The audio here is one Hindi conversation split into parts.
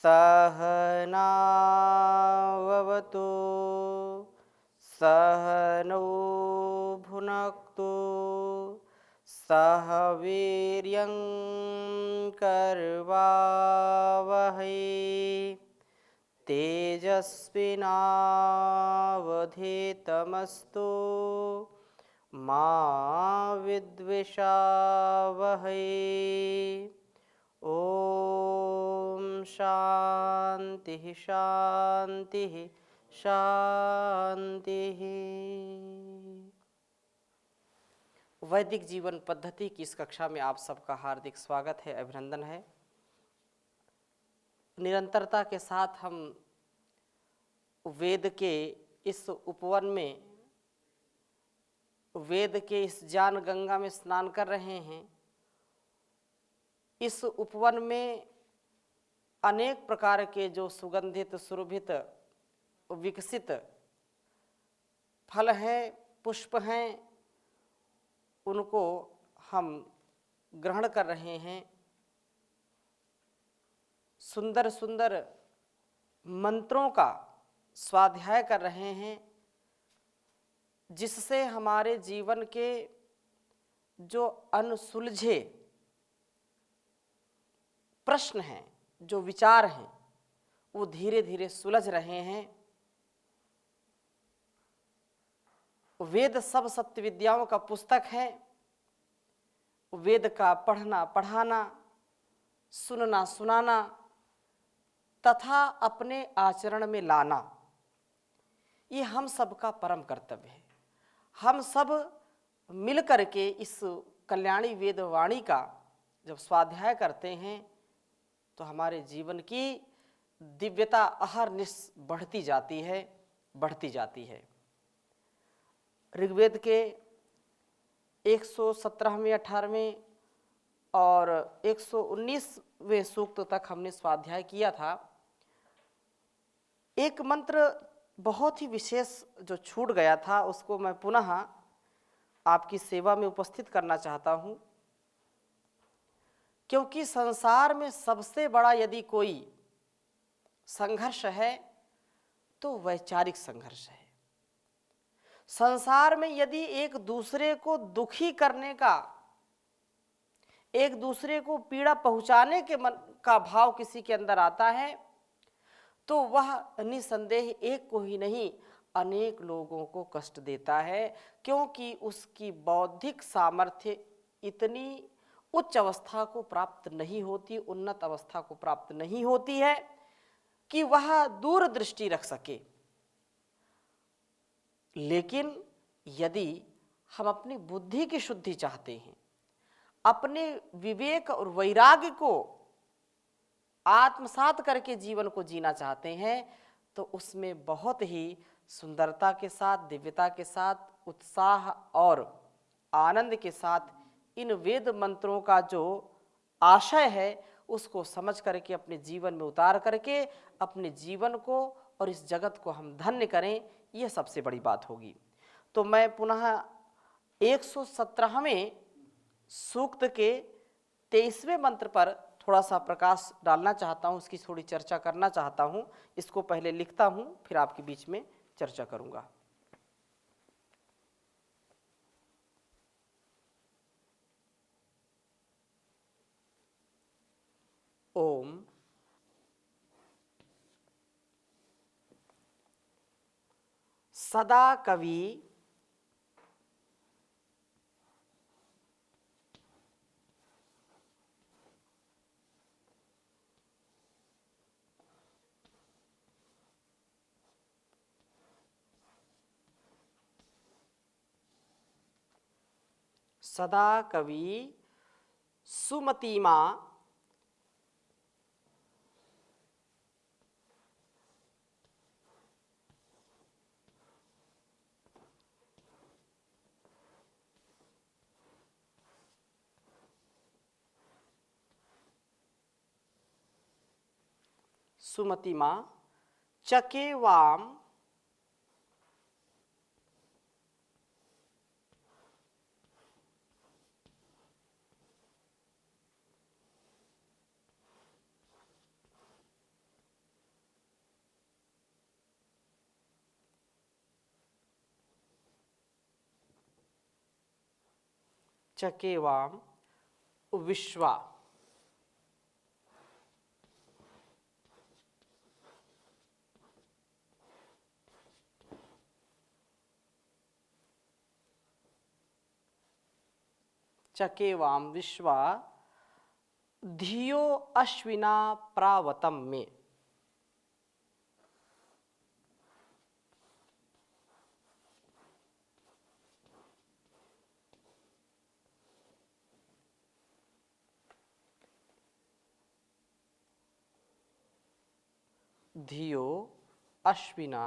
सहनाववतु सहनौ भुनक्तु सह वीर्यं करवावहै तेजस्विनावधीतमस्तु मा विद्विषावहै। ओम शांति शांति शांति। वैदिक जीवन पद्धति की इस कक्षा में आप सबका हार्दिक स्वागत है, अभिनंदन है। निरंतरता के साथ हम वेद के इस उपवन में, वेद के इस ज्ञान गंगा में स्नान कर रहे हैं। इस उपवन में अनेक प्रकार के जो सुगंधित सुरभित विकसित फल हैं, पुष्प हैं, उनको हम ग्रहण कर रहे हैं। सुंदर सुंदर मंत्रों का स्वाध्याय कर रहे हैं, जिससे हमारे जीवन के जो अनसुलझे प्रश्न हैं, जो विचार हैं, वो धीरे धीरे सुलझ रहे हैं। वेद सब सत्य विद्याओं का पुस्तक है। वेद का पढ़ना पढ़ाना, सुनना सुनाना तथा अपने आचरण में लाना, ये हम सबका परम कर्तव्य है। हम सब मिलकर के इस कल्याणी वेद वाणी का जब स्वाध्याय करते हैं तो हमारे जीवन की दिव्यता अहरनिश बढ़ती जाती है, बढ़ती जाती है। ऋग्वेद के 117वें 18वें और 119वें सूक्त तक हमने स्वाध्याय किया था। एक मंत्र बहुत ही विशेष जो छूट गया था, उसको मैं पुनः आपकी सेवा में उपस्थित करना चाहता हूँ, क्योंकि संसार में सबसे बड़ा यदि कोई संघर्ष है तो वैचारिक संघर्ष है। संसार में यदि एक दूसरे को दुखी करने का, एक दूसरे को पीड़ा पहुंचाने के मन का भाव किसी के अंदर आता है तो वह निसंदेह एक को ही नहीं अनेक लोगों को कष्ट देता है, क्योंकि उसकी बौद्धिक सामर्थ्य इतनी उच्च अवस्था को प्राप्त नहीं होती, उन्नत अवस्था को प्राप्त नहीं होती है कि वह दूरदृष्टि रख सके। लेकिन यदि हम अपनी बुद्धि की शुद्धि चाहते हैं, अपने विवेक और वैराग्य को आत्मसात करके जीवन को जीना चाहते हैं, तो उसमें बहुत ही सुंदरता के साथ, दिव्यता के साथ, उत्साह और आनंद के साथ इन वेद मंत्रों का जो आशय है उसको समझ करके अपने जीवन में उतार करके अपने जीवन को और इस जगत को हम धन्य करें, यह सबसे बड़ी बात होगी। तो मैं पुनः 117वें सूक्त के 23वें मंत्र पर थोड़ा सा प्रकाश डालना चाहता हूँ, उसकी थोड़ी चर्चा करना चाहता हूँ। इसको पहले लिखता हूँ, फिर आपके बीच में चर्चा करूँगा। ओम सदा कवि सदा कवि सुमतिमा सुमतिमा चकेवाम चकेवाम विश्वा। चकेवाम विश्वा धियो अश्विना प्रावतम में। धियो अश्विना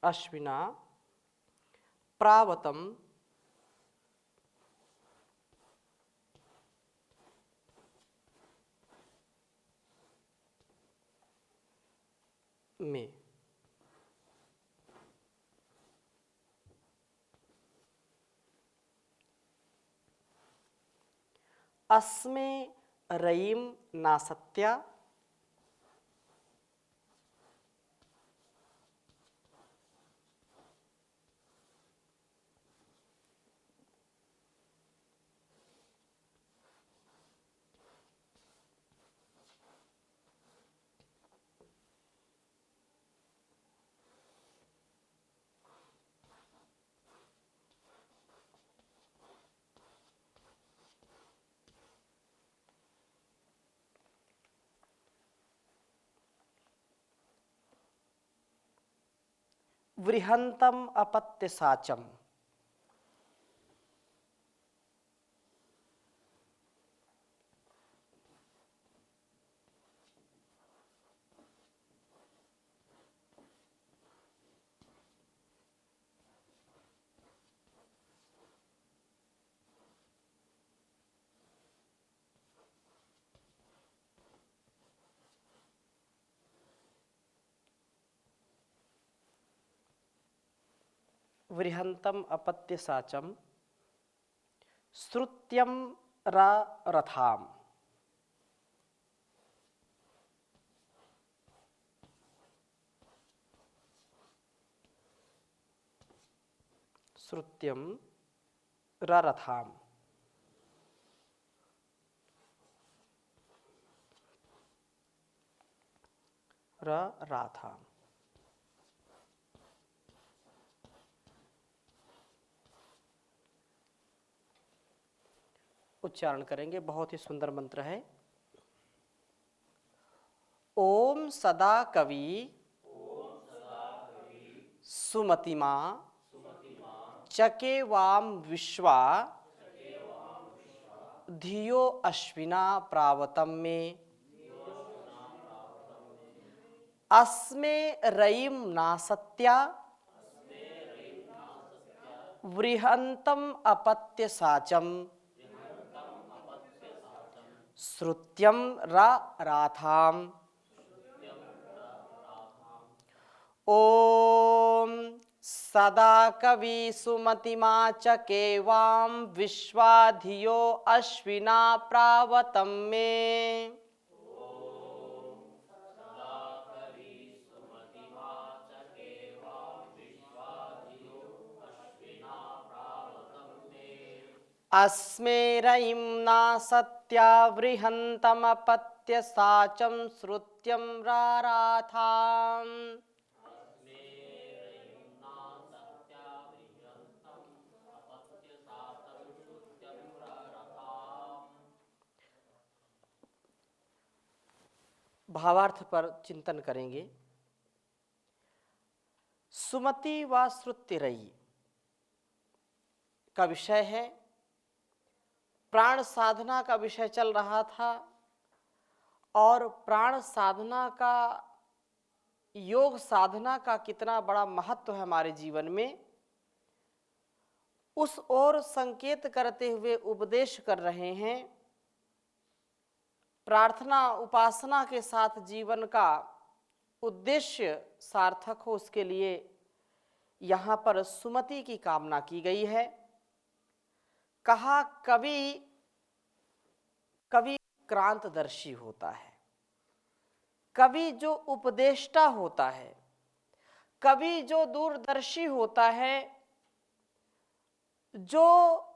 अश्विना प्रावतम में। अस्मे रयिम नासत्या वृहंतम अपत्य साचम। वृहंतम अपत्य साचम श्रुत्यम रथाम। श्रुत्यम रथाम। राथाम। उच्चारण करेंगे, बहुत ही सुंदर मंत्र है। ओम सदा कवि सुमतिमा चके वाम विश्वा धियो अश्विना प्रावतम में। अस्मे रयिम नासत्या वृहंतम अपत्य साचम श्रुत्यम राथाम। ओम सदा कवि सुमतिमा चके वाम विश्वा धियो अश्विना प्रावतम में। अस्मे रयिम नासत्या वृहंतमपत्य साचम श्रुत्यम राथाम। भावार्थ पर चिंतन करेंगे। सुमति व श्रुतिरयी का विषय है। प्राण साधना का विषय चल रहा था और प्राण साधना का, योग साधना का कितना बड़ा महत्व है हमारे जीवन में, उस ओर संकेत करते हुए उपदेश कर रहे हैं। प्रार्थना उपासना के साथ जीवन का उद्देश्य सार्थक हो, उसके लिए यहाँ पर सुमति की कामना की गई है। कहा कवि क्रांतदर्शी होता है, कवि जो उपदेष्टा होता है, कवि जो दूरदर्शी होता है, जो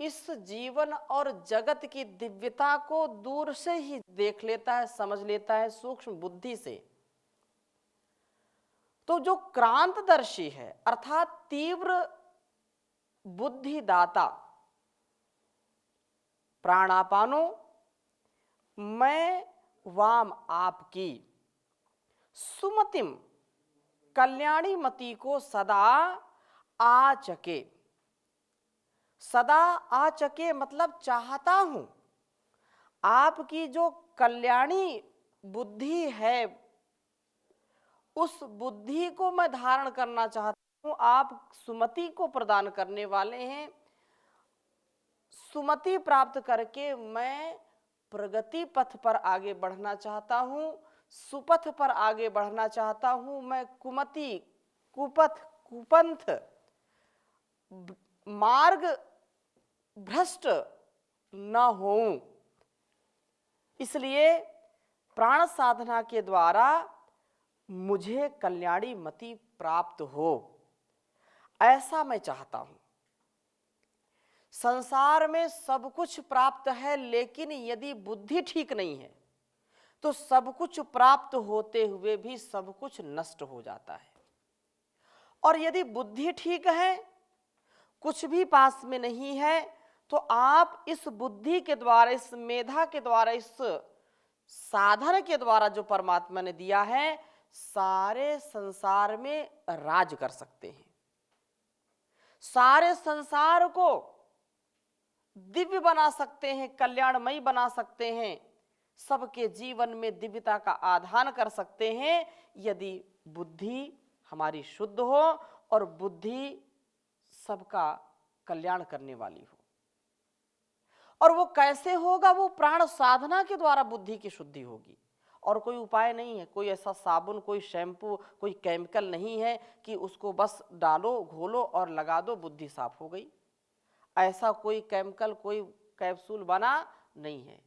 इस जीवन और जगत की दिव्यता को दूर से ही देख लेता है, समझ लेता है सूक्ष्म बुद्धि से। तो जो क्रांतदर्शी है अर्थात तीव्र बुद्धिदाता, प्राणापानो मैं वाम आपकी, सुमतिम कल्याणी मति को सदा आचके। सदा आचके मतलब चाहता हूं, आपकी जो कल्याणी बुद्धि है उस बुद्धि को मैं धारण करना चाहता हूं। आप सुमति को प्रदान करने वाले हैं, सुमति प्राप्त करके मैं प्रगति पथ पर आगे बढ़ना चाहता हूं, सुपथ पर आगे बढ़ना चाहता हूं। मैं कुमति, कुपथ, कुपंथ, मार्ग भ्रष्ट न होऊं। इसलिए प्राण साधना के द्वारा मुझे कल्याणी मति प्राप्त हो, ऐसा मैं चाहता हूं। संसार में सब कुछ प्राप्त है, लेकिन यदि बुद्धि ठीक नहीं है तो सब कुछ प्राप्त होते हुए भी सब कुछ नष्ट हो जाता है। और यदि बुद्धि ठीक है, कुछ भी पास में नहीं है, तो आप इस बुद्धि के द्वारा, इस मेधा के द्वारा, इस साधन के द्वारा जो परमात्मा ने दिया है, सारे संसार में राज कर सकते हैं, सारे संसार को दिव्य बना सकते हैं, कल्याणमयी बना सकते हैं, सबके जीवन में दिव्यता का आधान कर सकते हैं, यदि बुद्धि हमारी शुद्ध हो और बुद्धि सबका कल्याण करने वाली हो। और वो कैसे होगा? वो प्राण साधना के द्वारा बुद्धि की शुद्धि होगी, और कोई उपाय नहीं है, कोई ऐसा साबुन, कोई शैम्पू, कोई केमिकल नहीं है कि उसको बस डालो, घोलो और लगा दो, बुद्धि साफ हो गई। ऐसा कोई केमिकल, कोई कैप्सूल बना नहीं है।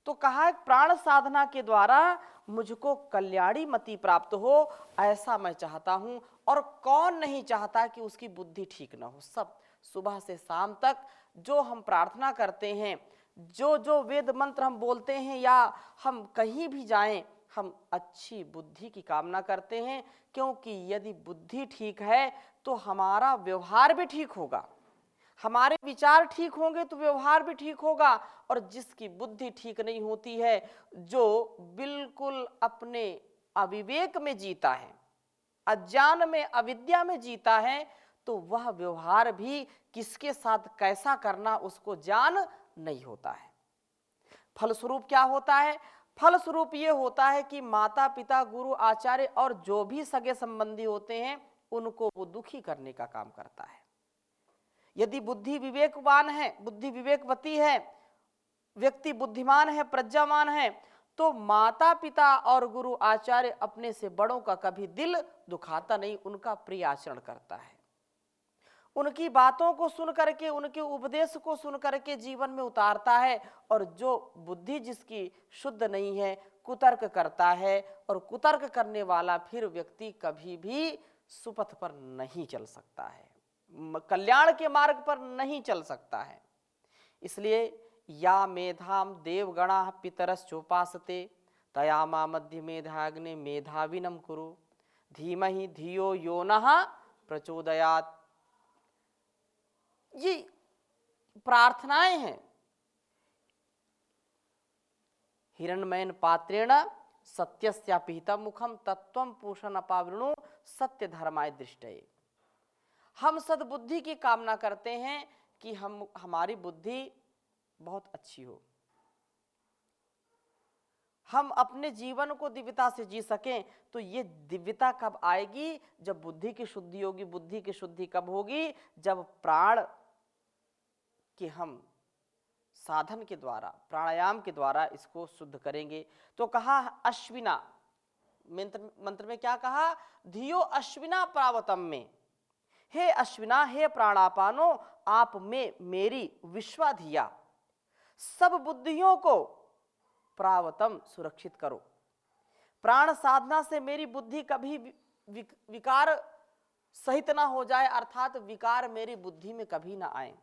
तो कहा प्राण साधना के द्वारा मुझको कल्याणी मति प्राप्त हो, ऐसा मैं चाहता हूं। और कौन नहीं चाहता कि उसकी बुद्धि ठीक ना हो? सब सुबह से शाम तक जो हम प्रार्थना करते हैं, जो जो वेद मंत्र हम बोलते हैं, या हम कहीं भी जाएं, हम अच्छी बुद्धि की कामना करते हैं, क्योंकि यदि बुद्धि ठीक है तो हमारा व्यवहार भी ठीक होगा, हमारे विचार ठीक होंगे तो व्यवहार भी ठीक होगा। और जिसकी बुद्धि ठीक नहीं होती है, जो बिल्कुल अपने अविवेक में जीता है, अज्ञान में, अविद्या में जीता है, तो वह व्यवहार भी किसके साथ कैसा करना उसको ज्ञान नहीं होता है। फलस्वरूप क्या होता है? फलस्वरूप ये होता है कि माता पिता, गुरु, आचार्य और जो भी सगे संबंधी होते हैं, उनको वो दुखी करने का काम करता है। यदि बुद्धि विवेकवान है, बुद्धि विवेकवती है, व्यक्ति बुद्धिमान है, प्रज्ञावान है, तो माता पिता और गुरु आचार्य अपने से बड़ों का कभी दिल दुखाता नहीं, उनका प्रिय आचरण करता है, उनकी बातों को सुन करके, उनके उपदेश को सुन करके जीवन में उतारता है। और जो बुद्धि जिसकी शुद्ध नहीं है, कुतर्क करता है, और कुतर्क करने वाला फिर व्यक्ति कभी भी सुपथ पर नहीं चल सकता है, कल्याण के मार्ग पर नहीं चल सकता है। इसलिए या मेधाम देवगणा पितरश्चोपासते तया मा मध्य मेधाग्ने मेधाविनम कुरु धीमहि धियो यो नः प्रचोदयात्। ये प्रार्थनाएं हैं। हिरण्मयन पात्रेण सत्यस्यापिहितं मुखम तत्वं पूषण अपावृणु सत्य धर्माय दृष्टये। हम सद्बुद्धि की कामना करते हैं कि हमारी बुद्धि बहुत अच्छी हो, हम अपने जीवन को दिव्यता से जी सकें। तो ये दिव्यता कब आएगी? जब बुद्धि की शुद्धि होगी। बुद्धि की शुद्धि कब होगी? जब प्राण के हम साधन के द्वारा, प्राणायाम के द्वारा इसको शुद्ध करेंगे। तो कहा अश्विना, मंत्र में क्या कहा? धियो अश्विना प्रावतम में, हे अश्विना, हे प्राणापानो, आप में मेरी विश्वाधिया, सब बुद्धियों को प्रावतम सुरक्षित करो। प्राण साधना से मेरी बुद्धि कभी विकार सहित ना हो जाए, अर्थात विकार मेरी बुद्धि में कभी ना आए।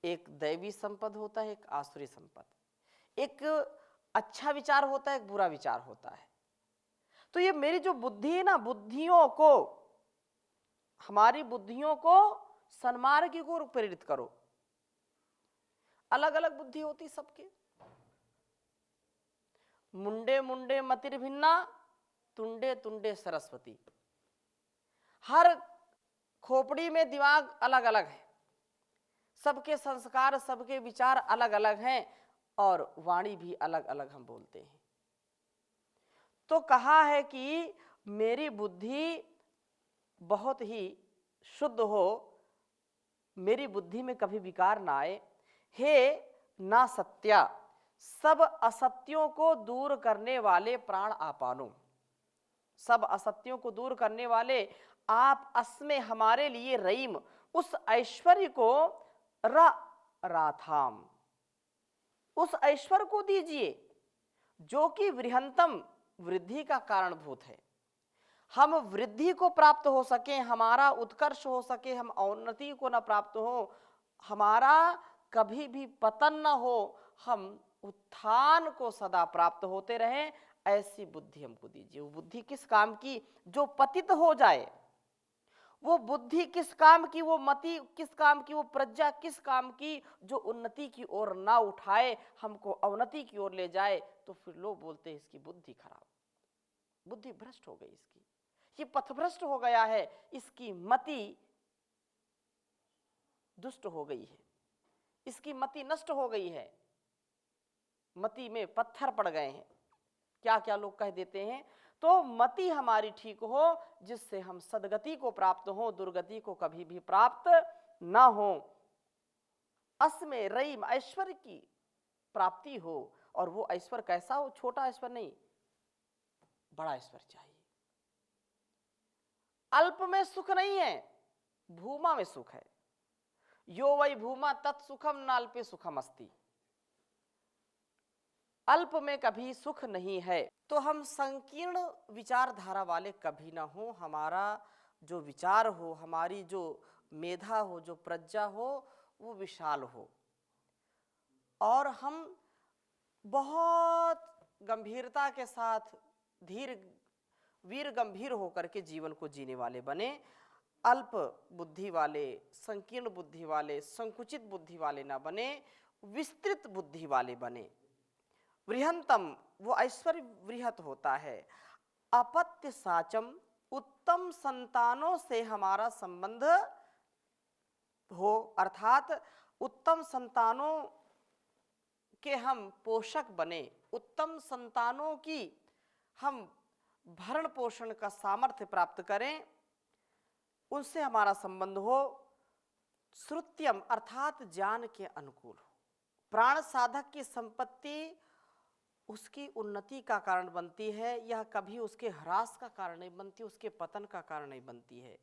एक दैवी संपद होता है, एक आसुरी संपद, एक अच्छा विचार होता है, एक बुरा विचार होता है। तो ये मेरी जो बुद्धि है ना, बुद्धियों को, हमारी बुद्धियों को सन्मार्ग की ओर प्रेरित करो। अलग अलग बुद्धि होती सबके। मुंडे मुंडे मतिर्भिन्ना, तुंडे तुंडे सरस्वती। हर खोपड़ी में दिमाग अलग अलग है, सबके संस्कार, सबके विचार अलग अलग हैं, और वाणी भी अलग अलग हम बोलते हैं। तो कहा है कि मेरी बुद्धि बहुत ही शुद्ध हो, मेरी बुद्धि में कभी विकार ना आए। हे ना सत्या, सब असत्यों को दूर करने वाले प्राण आपानो, सब असत्यों को दूर करने वाले आप अस्मे हमारे लिए रहीम, उस ऐश्वर्य को राथाम, उस ऐश्वर्य को दीजिए जो कि वृहंतम, वृद्धि का कारणभूत है। हम वृद्धि को प्राप्त हो सके, हमारा उत्कर्ष हो सके, हम औन्नति को न प्राप्त हो, हमारा कभी भी पतन न हो, हम उत्थान को सदा प्राप्त होते रहें, ऐसी बुद्धि हमको दीजिए। वो बुद्धि किस काम की? जो पतित हो जाए। वो बुद्धि किस काम की? वो मति किस काम की? वो प्रज्ञा किस काम की? जो उन्नति की ओर ना उठाए, हमको अवनति की ओर ले जाए। तो फिर लोग बोलते हैं इसकी बुद्धि खराब, बुद्धि भ्रष्ट हो गई, इसकी ये पथभ्रष्ट हो गया है, इसकी मति दुष्ट हो गई है, इसकी मति नष्ट हो गई है, मति में पत्थर पड़ गए हैं। क्या क्या लोग कह देते हैं। तो मति हमारी ठीक हो, जिससे हम सदगति को प्राप्त हो, दुर्गति को कभी भी प्राप्त ना हो। अस्मे रईम, ऐश्वर्य की प्राप्ति हो, और वो ऐश्वर्य कैसा हो? छोटा ऐश्वर्य नहीं, बड़ा ऐश्वर्य चाहिए। अल्प में सुख नहीं है, भूमा में सुख है। यो वै भूमा तत्सुखम नाल्पे सुखम अस्ति। अल्प में कभी सुख नहीं है। तो हम संकीर्ण विचारधारा वाले कभी ना हो, हमारा जो विचार हो, हमारी जो मेधा हो, जो प्रज्ञा हो, वो विशाल हो, और हम बहुत गंभीरता के साथ धीर वीर गंभीर होकर के जीवन को जीने वाले बने। अल्प बुद्धि वाले, संकीर्ण बुद्धि वाले, संकुचित बुद्धि वाले ना बने, विस्तृत बुद्धि वाले बने। वृहंतम, वो ऐश्वर्य वृहत होता है। अपत्य साचम, उत्तम संतानों से हमारा संबंध हो, अर्थात उत्तम संतानों के हम पोषक बने, उत्तम संतानों की हम भरण पोषण का सामर्थ्य प्राप्त करें, उनसे हमारा संबंध हो। श्रुत्यम, अर्थात ज्ञान के अनुकूल हो। प्राण साधक की संपत्ति उसकी उन्नति का कारण बनती है, यह कभी उसके ह्रास का कारण नहीं बनती, उसके पतन का कारण नहीं बनती है।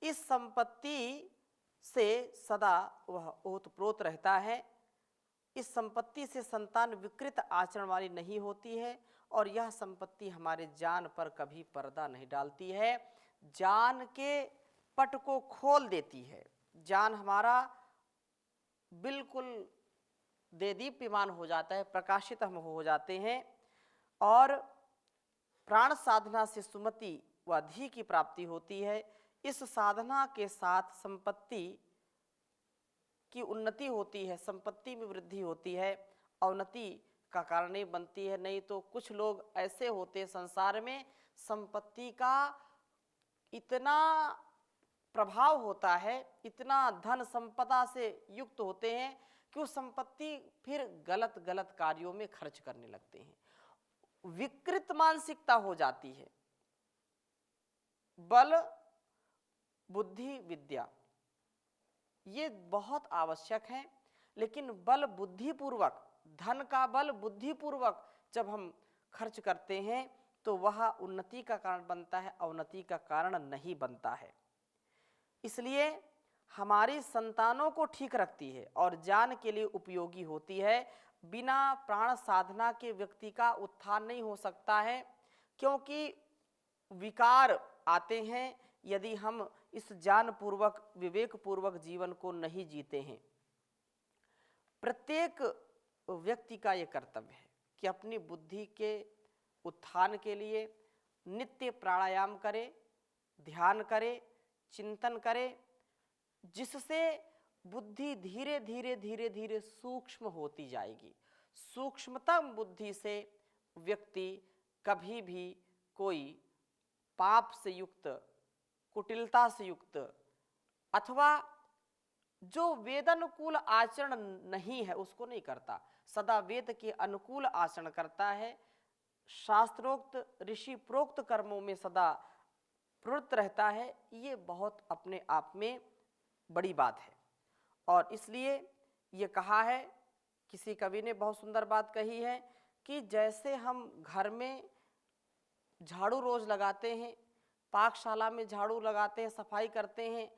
इस संपत्ति से सदा वह ओतप्रोत रहता है। इस संपत्ति से संतान विकृत आचरण वाली नहीं होती है, और यह संपत्ति हमारे जान पर कभी पर्दा नहीं डालती है, जान के पट को खोल देती है। जान हमारा बिल्कुल देदीप्यमान हो जाता है, प्रकाशित हम हो जाते हैं, और प्राण साधना से सुमति व धी की प्राप्ति होती है। इस साधना के साथ संपत्ति की उन्नति होती है, संपत्ति में वृद्धि होती है, अवनति का कारण नहीं बनती है। नहीं तो कुछ लोग ऐसे होते हैं संसार में, संपत्ति का इतना प्रभाव होता है, इतना धन संपदा से युक्त होते हैं कि वो संपत्ति फिर गलत गलत कार्यों में खर्च करने लगते हैं। विकृत मानसिकता हो जाती है। बल, बुद्धि, विद्या ये बहुत आवश्यक है, लेकिन बल बुद्धिपूर्वक, धन का बल बुद्धिपूर्वक जब हम खर्च करते हैं तो वह उन्नति का कारण बनता है, अवनति का कारण नहीं बनता है। इसलिए हमारी संतानों को ठीक रखती है और जान के लिए उपयोगी होती है। बिना प्राण साधना के व्यक्ति का उत्थान नहीं हो सकता है, क्योंकि विकार आते हैं यदि हम इस ज्ञान पूर्वक विवेक पूर्वक जीवन को नहीं जीते हैं। प्रत्येक व्यक्ति का यह कर्तव्य है कि अपनी बुद्धि के उत्थान के लिए नित्य प्राणायाम करे, ध्यान करे, चिंतन करे, जिससे बुद्धि धीरे धीरे धीरे धीरे सूक्ष्म होती जाएगी। सूक्ष्मतम बुद्धि से व्यक्ति कभी भी कोई पाप से युक्त, कुटिलता से युक्त अथवा जो वेदानुकूल आचरण नहीं है उसको नहीं करता, सदा वेद के अनुकूल आचरण करता है। शास्त्रोक्त ऋषि प्रोक्त कर्मों में सदा प्रवृत्त रहता है। ये बहुत अपने आप में बड़ी बात है। और इसलिए ये कहा है, किसी कवि ने बहुत सुंदर बात कही है कि जैसे हम घर में झाड़ू रोज लगाते हैं, पाकशाला में झाड़ू लगाते हैं, सफाई करते हैं,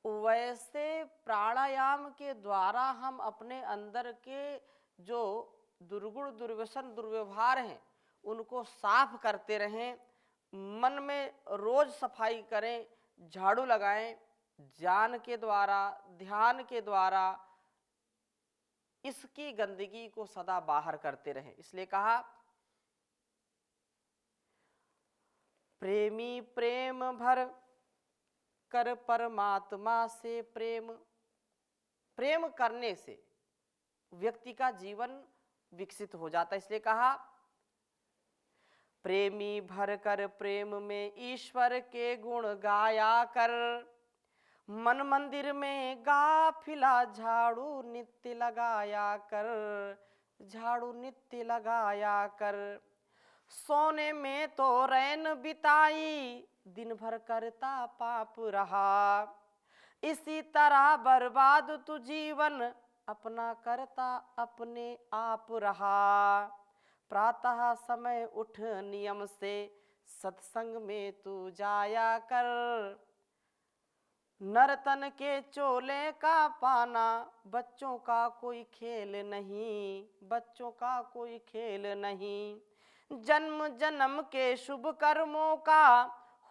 वैसे प्राणायाम के द्वारा हम अपने अंदर के जो दुर्गुण, दुर्व्यसन, दुर्व्यवहार हैं उनको साफ करते रहें। मन में रोज सफाई करें, झाड़ू लगाएं, ज्ञान के द्वारा, ध्यान के द्वारा इसकी गंदगी को सदा बाहर करते रहें। इसलिए कहा, प्रेमी प्रेम भर कर परमात्मा से प्रेम। प्रेम करने से व्यक्ति का जीवन विकसित हो जाता है। इसलिए कहा, प्रेमी भर कर प्रेम में ईश्वर के गुण गाया कर। मन मंदिर में गाफिला झाड़ू नित्य लगाया कर, झाड़ू नित्य लगाया कर। सोने में तो रैन बिताई, दिन भर करता पाप रहा। इसी तरह बर्बाद तू जीवन, अपना करता अपने आप रहा। प्रातः समय उठ नियम से, सत्संग में तू जाया कर। नर्तन के चोले का पाना, बच्चों का कोई खेल नहीं, बच्चों का कोई खेल नहीं। जन्म जन्म के शुभ कर्मों का,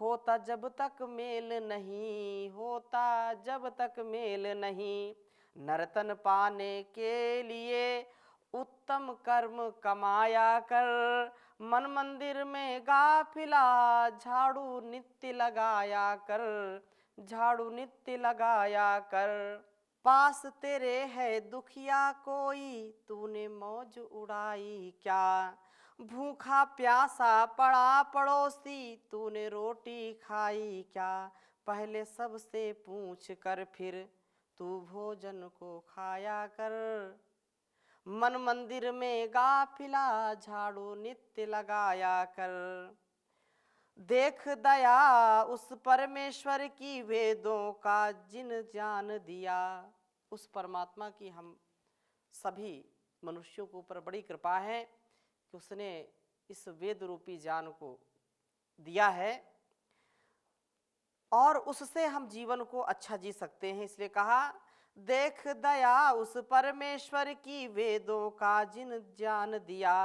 होता जब तक मेल नहीं, होता जब तक मेल नहीं। नर्तन पाने के लिए उत्तम कर्म कमाया कर। मन मंदिर में गाफिला झाड़ू नित्य लगाया कर, झाड़ू नित्य लगाया कर। पास तेरे है दुखिया कोई, तूने मौज उड़ाई क्या। भूखा प्यासा पड़ा पड़ोसी, तूने रोटी खाई क्या। पहले सबसे पूछ कर फिर तू भोजन को खाया कर। मन मंदिर में गाफिला झाड़ू नित्य लगाया कर। देख दया उस परमेश्वर की, वेदों का जिन ज्ञान दिया। उस परमात्मा की हम सभी मनुष्यों के ऊपर बड़ी कृपा है कि उसने इस वेद रूपी ज्ञान को दिया है और उससे हम जीवन को अच्छा जी सकते हैं। इसलिए कहा, देख दया उस परमेश्वर की, वेदों का जिन ज्ञान दिया।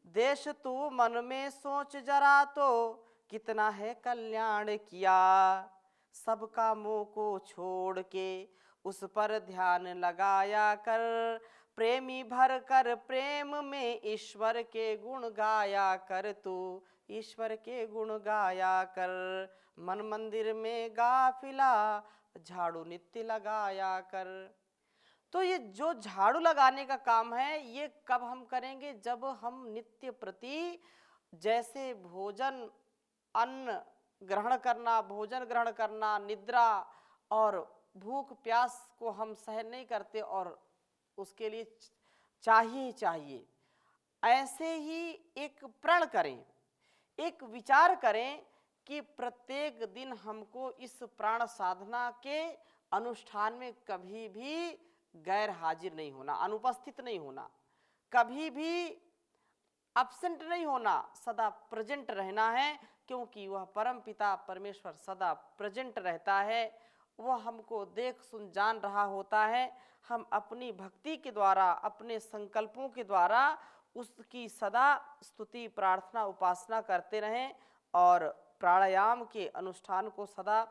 देश तू मन में सोच जरा तो, कितना है कल्याण किया। सबका मोह को छोड़ के उस पर ध्यान लगाया कर। प्रेमी भर कर प्रेम में ईश्वर के गुण गाया कर तू, ईश्वर के गुण गाया कर। मन मंदिर में गाफिला झाड़ू नित्य लगाया कर। तो ये जो झाड़ू लगाने का काम है ये कब हम करेंगे? जब हम नित्य प्रति जैसे भोजन, अन्न ग्रहण करना, भोजन ग्रहण करना, निद्रा और भूख प्यास को हम सहन नहीं करते और उसके लिए चाहिए ही चाहिए, ऐसे ही एक प्रण करें, एक विचार करें कि प्रत्येक दिन हमको इस प्राण साधना के अनुष्ठान में कभी भी गैर हाजिर नहीं होना, अनुपस्थित नहीं होना, कभी भी एब्सेंट नहीं होना, सदा प्रेजेंट रहना है, क्योंकि वह परम पिता परमेश्वर सदा प्रेजेंट रहता है। वह हमको देख सुन जान रहा होता है। हम अपनी भक्ति के द्वारा, अपने संकल्पों के द्वारा उसकी सदा स्तुति, प्रार्थना, उपासना करते रहें और प्राणायाम के अनुष्ठान को सदा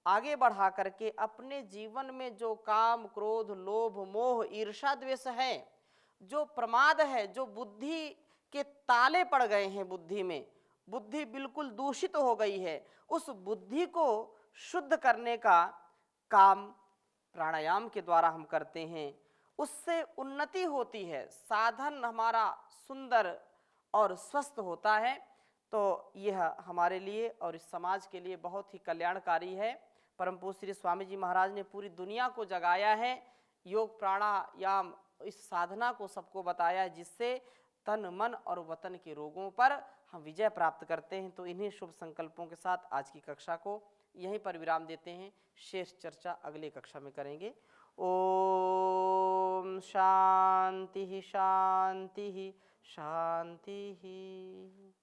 आगे बढ़ा करके अपने जीवन में जो काम, क्रोध, लोभ, मोह, ईर्ष्या, द्वेष है, जो प्रमाद है, जो बुद्धि के ताले पड़ गए हैं, बुद्धि में बुद्धि बिल्कुल दूषित हो गई है, उस बुद्धि को शुद्ध करने का काम प्राणायाम के द्वारा हम करते हैं। उससे उन्नति होती है, साधन हमारा सुंदर और स्वस्थ होता है। तो यह हमारे लिए और इस समाज के लिए बहुत ही कल्याणकारी है। परम पूज्य श्री स्वामी जी महाराज ने पूरी दुनिया को जगाया है, योग प्राणायाम इस साधना को सबको बताया है, जिससे तन, मन और वतन के रोगों पर हम विजय प्राप्त करते हैं। तो इन्हीं शुभ संकल्पों के साथ आज की कक्षा को यहीं पर विराम देते हैं। शेष चर्चा अगली कक्षा में करेंगे। ओम शांति शांति शांति।